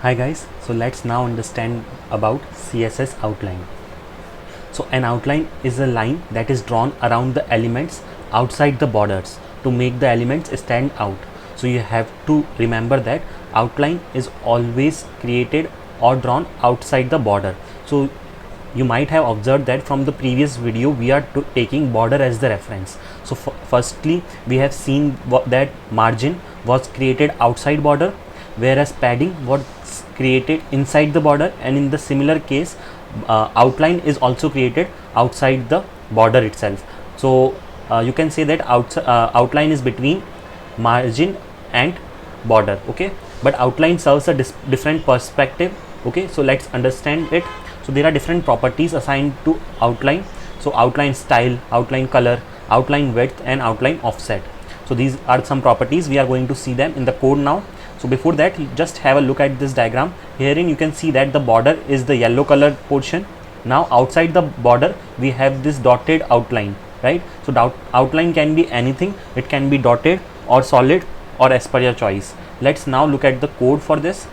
Hi guys, so let's now understand about CSS outline. So an outline is a line that is drawn around the elements outside the borders to make the elements stand out. So you have to remember that outline is always created or drawn outside the border. So you might have observed that from the previous video we are taking border as the reference. So firstly we have seen that margin was created outside border, whereas padding was created inside the border, and in the similar case outline is also created outside the border itself. So you can say that outline is between margin and border, okay, but outline serves a different perspective, okay. So let's understand it. So there are different properties assigned to outline. So outline style, outline color, outline width, and outline offset. So these are some properties. We are going to see them in the code now. So before that, just have a look at this diagram. Herein you can see that the border is the yellow colored portion. Now outside the border we have this dotted outline, right? So outline can be anything. It can be dotted or solid or as per your choice. Let's now look at the code for this.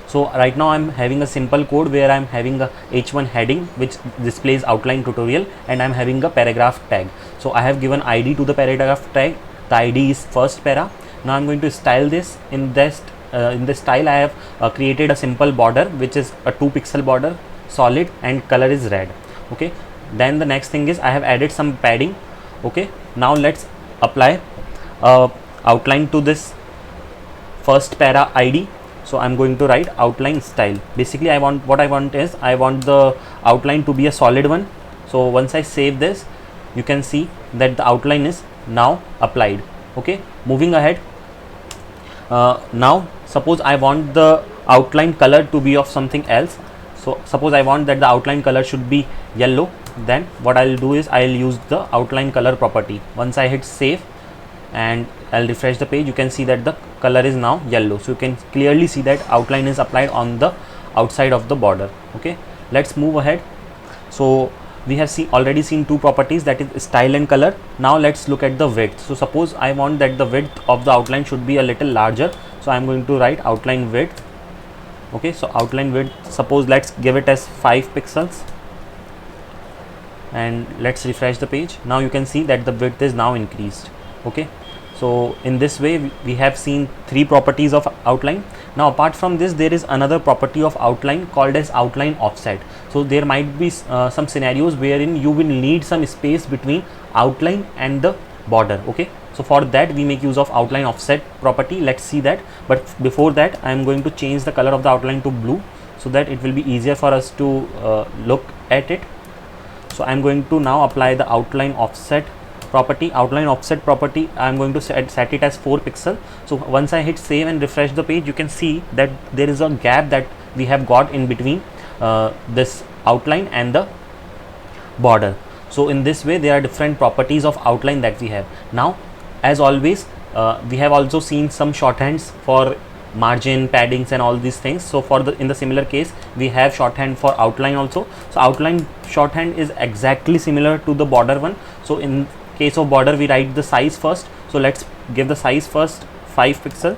So right now I'm having a simple code where I'm having a h1 heading which displays outline tutorial, and I'm having a paragraph tag. So I have given id to the paragraph tag. The id is first para. Now I'm going to style this. In this style I have created a simple border which is a 2 pixel border, solid, and color is red, okay. Then the next thing is I have added some padding, okay. Now let's apply outline to this first para id. So I'm going to write outline style. Basically I want the outline to be a solid one. So once I save this, you can see that the outline is now applied, okay. Moving ahead, now suppose I want the outline color to be of something else. So suppose I want that the outline color should be yellow. Then what I'll do is I'll use the outline color property. Once I hit save and I'll refresh the page, you can see that the color is now yellow. So you can clearly see that outline is applied on the outside of the border, okay. Let's move ahead. So we have already seen two properties, that is style and color. Now let's look at the width. So suppose I want that the width of the outline should be a little larger. So I'm going to write outline width, okay. So outline width, suppose let's give it as 5 pixels, and let's refresh the page. Now you can see that the width is now increased, okay. So in this way we have seen three properties of outline. Now apart from this, there is another property of outline called as outline offset. So there might be some scenarios wherein you will need some space between outline and the border, okay. So for that we make use of outline offset property. Let's see that, but before that I am going to change the color of the outline to blue so that it will be easier for us to look at it. So I am going to now apply the outline offset property. Outline offset property, I am going to set it as 4 pixel. So once I hit save and refresh the page, you can see that there is a gap that we have got in between this outline and the border. So in this way there are different properties of outline that we have. Now as always we have also seen some shorthands for margin, paddings, and all these things. So in the similar case we have shorthand for outline also. So outline shorthand is exactly similar to the border one. So in case of border we write the size first. So let's give the size first 5 pixel,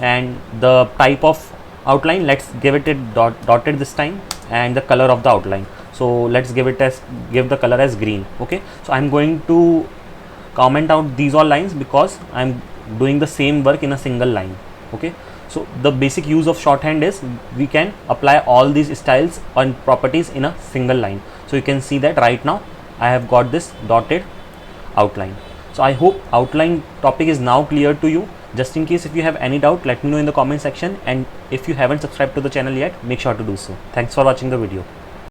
and the type of outline, let's give it dotted this time, and the color of the outline, so let's give the color as green, okay. So I'm going to comment out these all lines because I'm doing the same work in a single line, okay. So the basic use of shorthand is we can apply all these styles and properties in a single line. So you can see that right now I have got this dotted outline. So I hope outline topic is now clear to you. Just in case if you have any doubt, let me know in the comment section, and if you haven't subscribed to the channel yet, make sure to do so. Thanks for watching the video.